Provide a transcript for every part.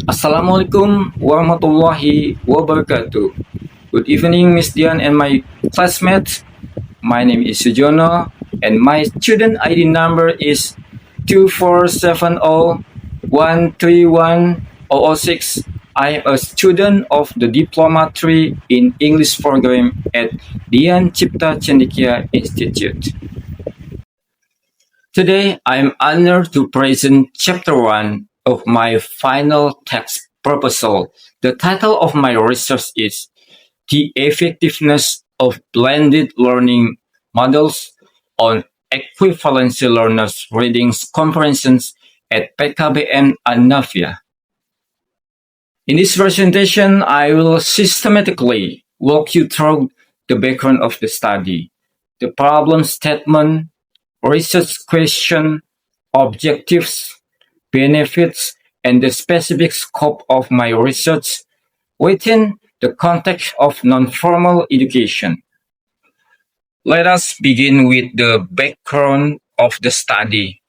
Assalamualaikum warahmatullahi wabarakatuh. Good evening, Miss Dian and my classmates. My name is Sujono, and my student ID number is 2470131006. I am a student of the Diploma 3 in English program at Dian Cipta Cendekia Institute. Today, I am honored to present Chapter 1 of my final text proposal. The title of my research is The Effectiveness of Blended Learning Models on Equivalency Learners' Reading Comprehensions at PKBM Anavia. In this presentation, I will systematically walk you through the background of the study, the problem statement, research question, objectives, benefits, and the specific scope of my research within the context of non-formal education. Let us begin with the background of the study.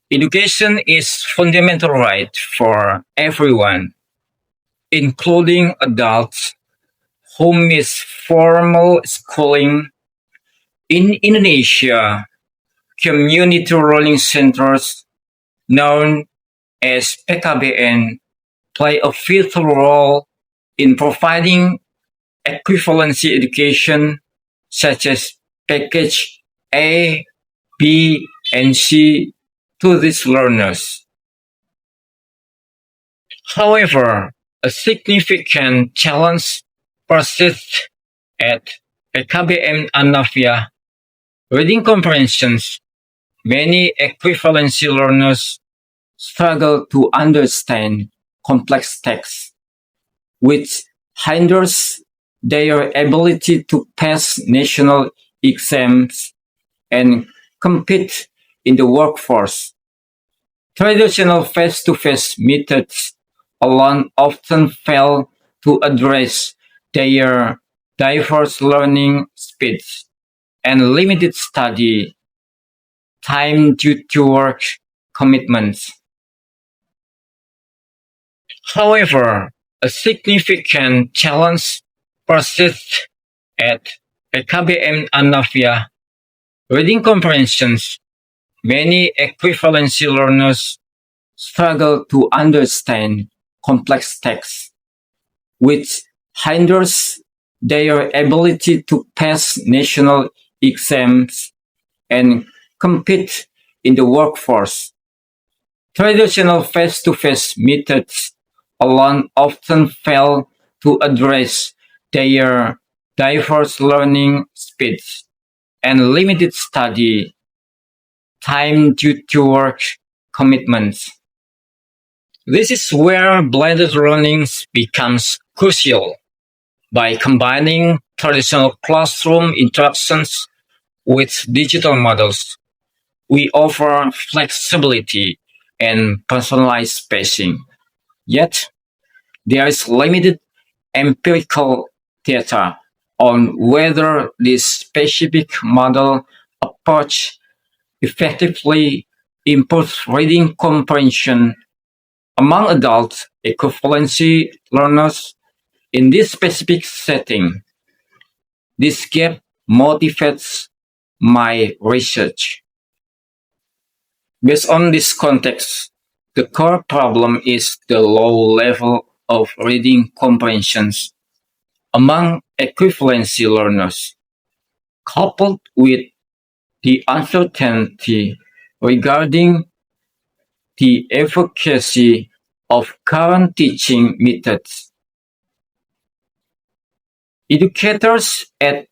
Education is fundamental right for everyone, including adults who miss formal schooling. In Indonesia, community learning centers, known as PKBN, play a vital role in providing equivalency education such as package A, B, and C to these learners. However, a significant challenge persists at PKBM Anavia. Reading comprehensions, many equivalency learners struggle to understand complex texts, which hinders their ability to pass national exams and compete in the workforce. Traditional face-to-face methods alone often fail to address their diverse learning speeds and limited study time due to work commitments. However, a significant challenge persists at PKBM Anavia. Reading comprehensions, many equivalency learners struggle to understand complex texts, which hinders their ability to pass national exams and compete in the workforce. Traditional face-to-face methods alone often fail to address their diverse learning speeds and limited study time due to work commitments. This is where blended learning becomes crucial. By combining traditional classroom interactions with digital models, we offer flexibility and personalized pacing. Yet, there is limited empirical data on whether this specific model approach effectively improves reading comprehension among adult equivalency learners in this specific setting. This gap motivates my research. Based on this context, the core problem is the low level of reading comprehensions among equivalency learners, coupled with the uncertainty regarding the efficacy of current teaching methods. Educators at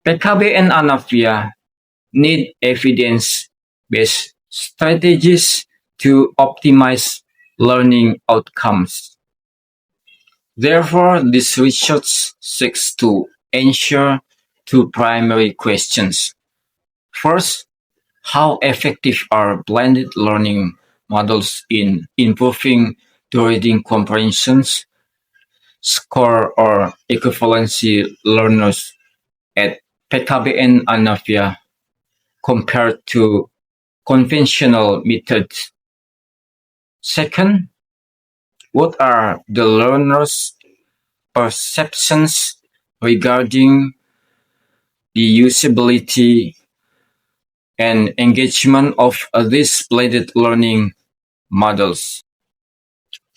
PKBN Anavia need evidence-based strategies to optimize learning outcomes. Therefore, this research seeks to answer two primary questions. First, how effective are blended learning models in improving the reading comprehensions score or equivalency learners at PKBN Anavia compared to conventional methods? Second, what are the learner's perceptions regarding the usability and engagement of these blended learning models.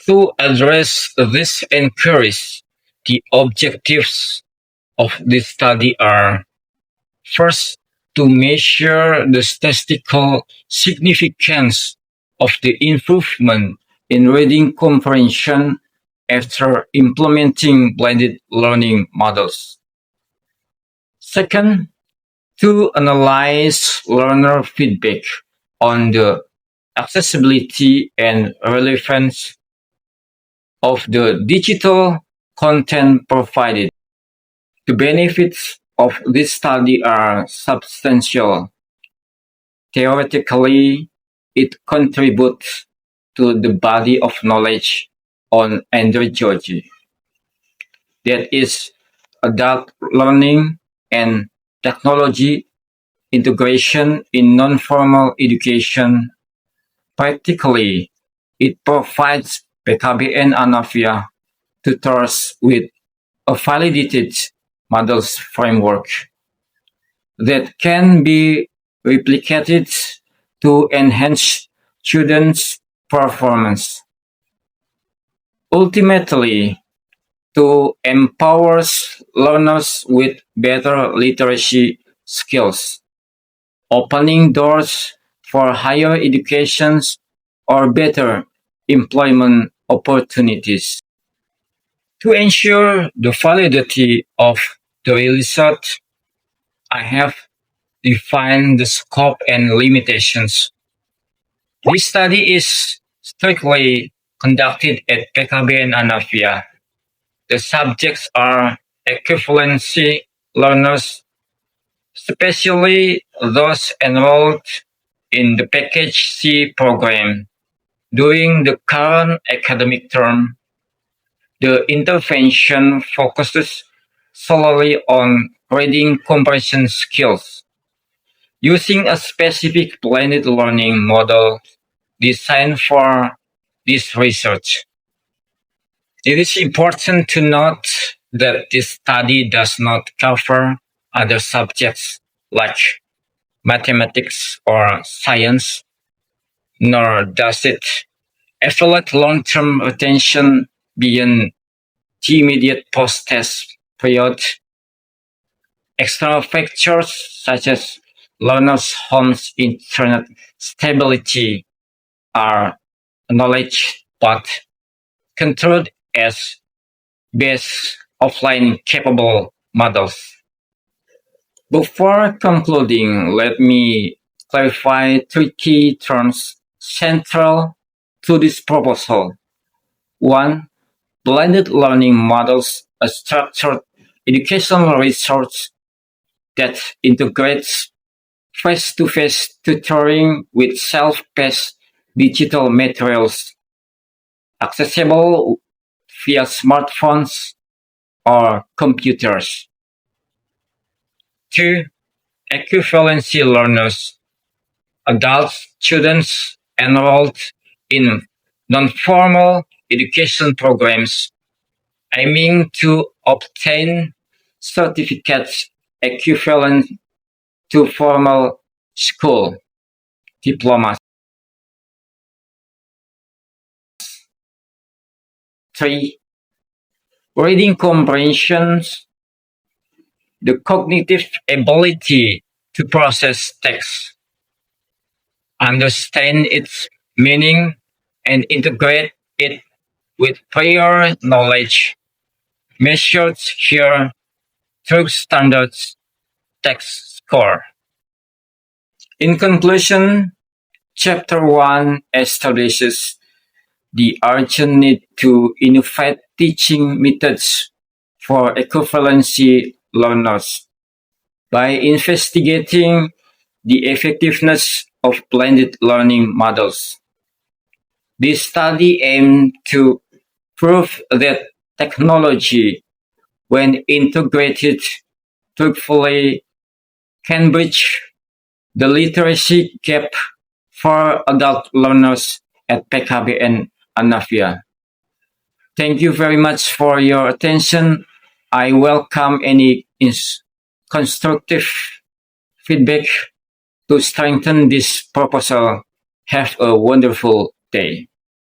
To address this inquiries, the objectives of this study are: first, to measure the statistical significance of the improvement in reading comprehension after implementing blended learning models. Second, to analyze learner feedback on the accessibility and relevance of the digital content provided. The benefits of this study are substantial. Theoretically, it contributes to the body of knowledge on andragogy, that is, adult learning and technology integration in non-formal education. Practically, it provides PKBN Anavia tutors with a validated models framework that can be replicated to enhance students' performance. Ultimately, to empower learners with better literacy skills, opening doors for higher educations or better employment opportunities. To ensure the validity of the research, I have defined the scope and limitations. This study is strictly conducted at PKBN Anavia. The subjects are equivalency learners, especially those enrolled in the Package C program during the current academic term. The intervention focuses solely on reading comprehension skills, using a specific blended learning model designed for this research. It is important to note that this study does not cover other subjects like mathematics or science, nor does it evaluate long-term retention beyond the immediate post-test period. External factors such as learners' homes' internet stability are acknowledged but controlled as best offline capable models. Before concluding, let me clarify three key terms central to this proposal. One, blended learning models, a structured educational resource that integrates face-to-face tutoring with self-paced digital materials accessible via smartphones or computers. Two, equivalency learners, adult students enrolled in non-formal education programs aiming to obtain certificates equivalent to formal school diplomas. Three, reading comprehensions, the cognitive ability to process text, understand its meaning, and integrate it with prior knowledge, measured here through standards text score. In conclusion, Chapter 1 establishes the urgent need to innovate teaching methods for equivalency learners by investigating the effectiveness of blended learning models. This study aimed to prove that technology, when integrated truthfully, can bridge the literacy gap for adult learners at PKBN Anavia. Thank you very much for your attention. I welcome any constructive feedback to strengthen this proposal. Have a wonderful day.